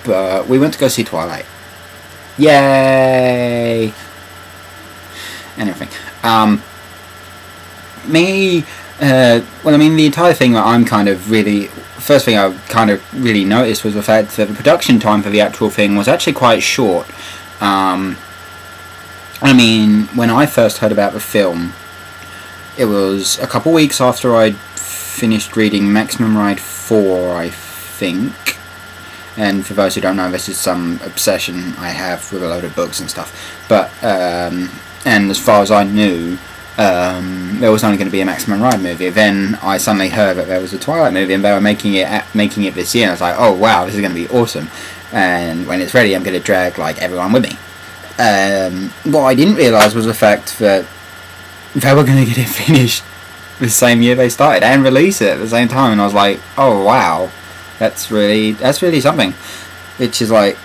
But we went to go see Twilight. Yay! And everything. Well, I mean, the entire thing that I'm kind of really... First thing I kind of really noticed was the fact that the production time for the actual thing was actually quite short. I mean, when I first heard about the film, it was a couple weeks after I'd finished reading Maximum Ride 4, I think. And for those who don't know, this is some obsession I have with a load of books and stuff. But, and as far as I knew, there was only going to be a Maximum Ride movie. Then I suddenly heard that there was a Twilight movie and they were making it this year. And I was like, oh wow, this is going to be awesome. And when it's ready, I'm going to drag like everyone with me. What I didn't realise was the fact that they were going to get it finished the same year they started and release it at the same time. And I was like, oh wow, that's really something. Which is like,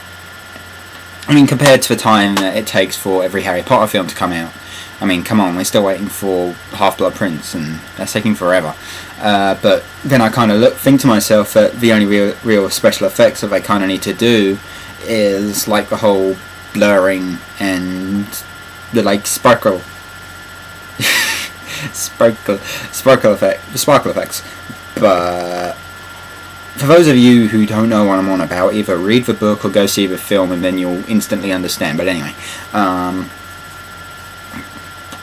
I mean, compared to the time that it takes for every Harry Potter film to come out. I mean, come on, we're still waiting for Half-Blood Prince, and that's taking forever. But then I kind of think to myself that the only real special effects that they kind of need to do is like the whole blurring and the like sparkle effects. But for those of you who don't know what I'm on about, either read the book or go see the film, and then you'll instantly understand. But anyway.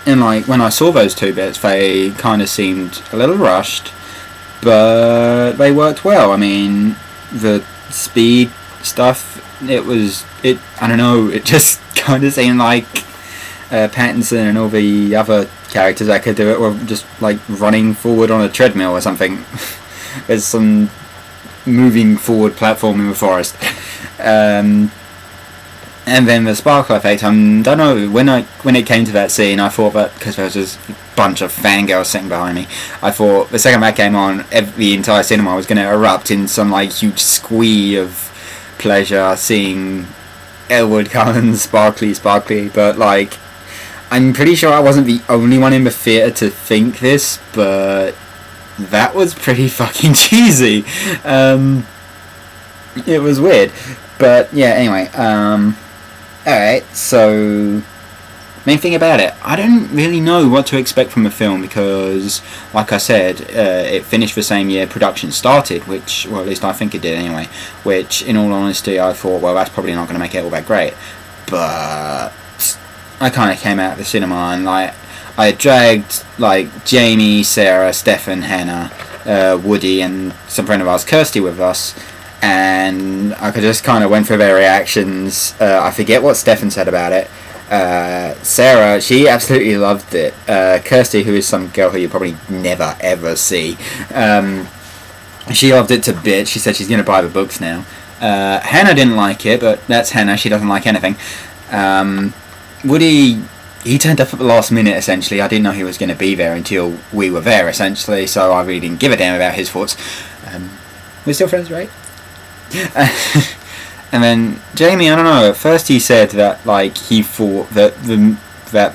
And like when I saw those two bits, they kind of seemed a little rushed, but they worked well. I mean, the speed stuff, I don't know, it just kind of seemed like Pattinson and all the other characters that could do it were just like running forward on a treadmill or something. There's some moving forward platform in the forest. And then the sparkle effect, I don't know, when it came to that scene, I thought that, because there was this bunch of fangirls sitting behind me, I thought the second that came on, the entire cinema was going to erupt in some like huge squee of pleasure seeing Elwood Cullen's sparkly, but like, I'm pretty sure I wasn't the only one in the theatre to think this, but that was pretty fucking cheesy. It was weird, but yeah, anyway, alright, so main thing about it, I don't really know what to expect from the film because, like I said, it finished the same year production started, which, well, at least I think it did anyway, which, in all honesty, I thought, well, that's probably not going to make it all that great, but I kind of came out of the cinema and, like, I dragged, like, Jamie, Sarah, Stefan, Hannah, Woody, and some friend of ours, Kirsty, with us, and I just kind of went through their reactions. I forget what Stefan said about it. Sarah, she absolutely loved it. Kirsty, who is some girl who you probably never ever see, she loved it to bits. She said she's going to buy the books now. Hannah didn't like it, but that's Hannah. She doesn't like anything. Woody, he turned up at the last minute, essentially. I didn't know he was going to be there until we were there, essentially, so I really didn't give a damn about his thoughts. We're still friends, right? And then Jamie, I don't know, at first he said that like he thought that the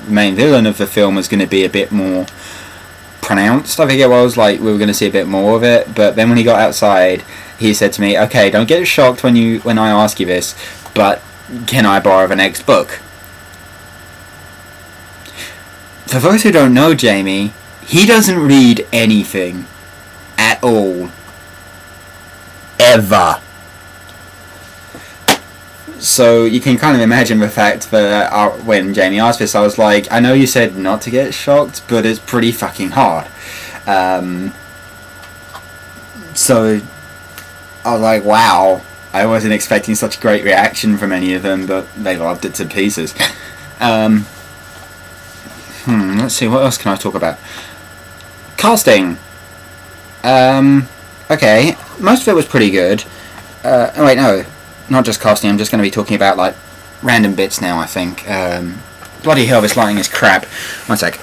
main villain of the film was going to be a bit more pronounced. I think it was, like we were going to see a bit more of it, but then when he got outside he said to me, okay, don't get shocked when I ask you this, but can I borrow the next book? For those who don't know Jamie, he doesn't read anything at all, ever. So you can kind of imagine the fact that when Jamie asked this, I was like, I know you said not to get shocked, but it's pretty fucking hard. So I was like, wow, I wasn't expecting such a great reaction from any of them, but they loved it to pieces. Let's see, what else can I talk about? Casting. Okay, most of it was pretty good. Oh wait, no. Not just casting, I'm just going to be talking about, like, random bits now, I think. Bloody hell, this lighting is crap. One sec.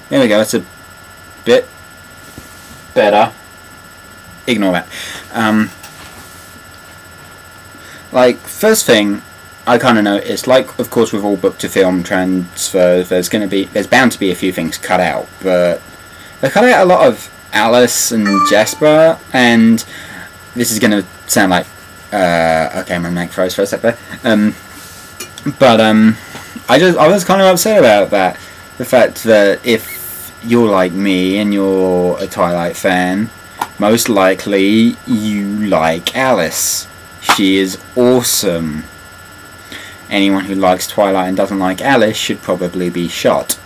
There we go, it's a bit better. Ignore that. Like, first thing, I kind of noticed, like, of course, with all book-to-film transfers, there's bound to be a few things cut out, but they cut out a lot of Alice and Jasper, and this is gonna sound like okay, my mic froze for a sec there. But I was kind of upset about that. The fact that if you're like me and you're a Twilight fan, most likely you like Alice. She is awesome. Anyone who likes Twilight and doesn't like Alice should probably be shot.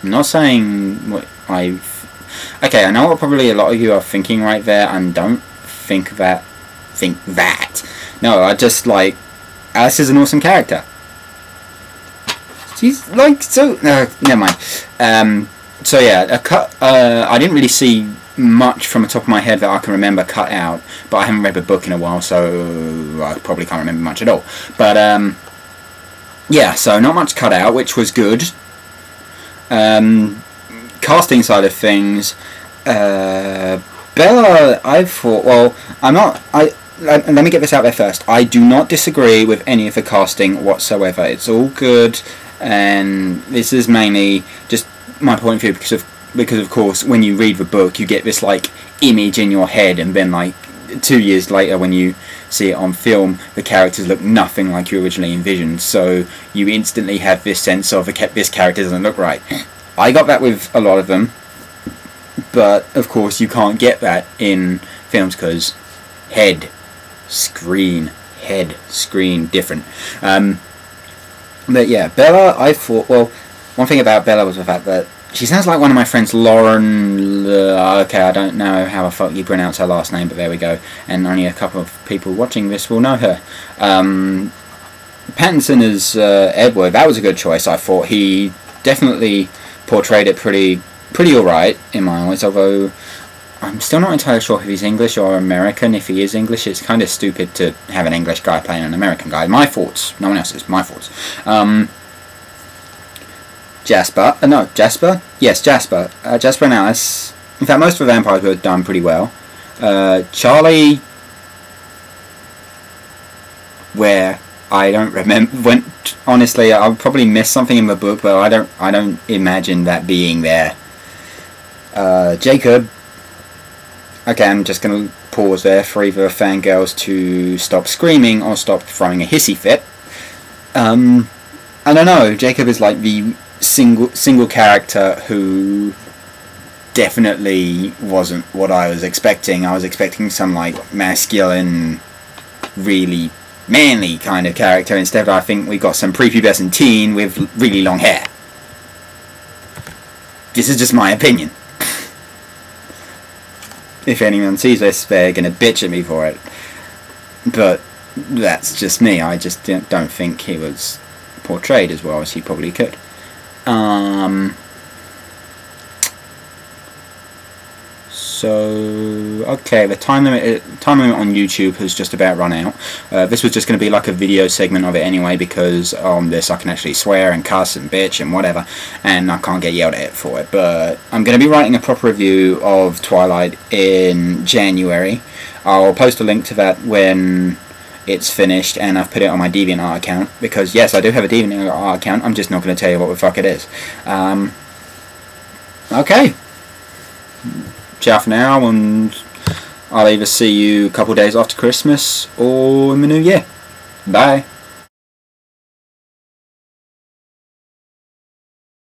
I'm not saying what okay, I know what probably a lot of you are thinking right there, and don't think that. No, I just like Alice is an awesome character. She's like so. Never mind. So yeah, I didn't really see much from the top of my head that I can remember cut out, but I haven't read the book in a while, so I probably can't remember much at all. But yeah, so not much cut out, which was good. Casting side of things, Bella, I thought, well, let me get this out there first. I do not disagree with any of the casting whatsoever. It's all good, and this is mainly just my point of view because of course when you read the book you get this like image in your head, and then like 2 years later when you see it on film the characters look nothing like you originally envisioned, so you instantly have this sense of this character doesn't look right. I got that with a lot of them, but of course you can't get that in films because head, screen, different. But yeah, Bella, I thought, well, one thing about Bella was the fact that she sounds like one of my friends, Lauren. Okay, I don't know how the fuck you pronounce her last name, but there we go. And only a couple of people watching this will know her. Pattinson as Edward, that was a good choice. I thought he definitely portrayed it pretty alright in my eyes, although I'm still not entirely sure if he's English or American. If he is English, it's kind of stupid to have an English guy playing an American guy. My thoughts, no one else's, my thoughts. Jasper. Yes, Jasper. Jasper and Alice. In fact, most of the vampires were done pretty well. Charlie, where I don't remember. Honestly, I'll probably miss something in the book, but I don't imagine that being there. Jacob. Okay, I'm just going to pause there for either fangirls to stop screaming or stop throwing a hissy fit. I don't know. Jacob is like the single character who definitely wasn't what I was expecting. I was expecting some like masculine, really manly kind of character. Instead, I think we got some prepubescent teen with really long hair. This is just my opinion. If anyone sees this, they're gonna bitch at me for it. But that's just me. I just don't think he was portrayed as well as he probably could. So okay, the time limit on YouTube has just about run out. This was just going to be like a video segment of it anyway, because on this I can actually swear and cuss and bitch and whatever, and I can't get yelled at for it. But I'm going to be writing a proper review of Twilight in January. I'll post a link to that when it's finished, and I've put it on my DeviantArt account, because yes, I do have a DeviantArt account, I'm just not going to tell you what the fuck it is. Okay. Ciao for now, and I'll either see you a couple days after Christmas or in the new year. Bye.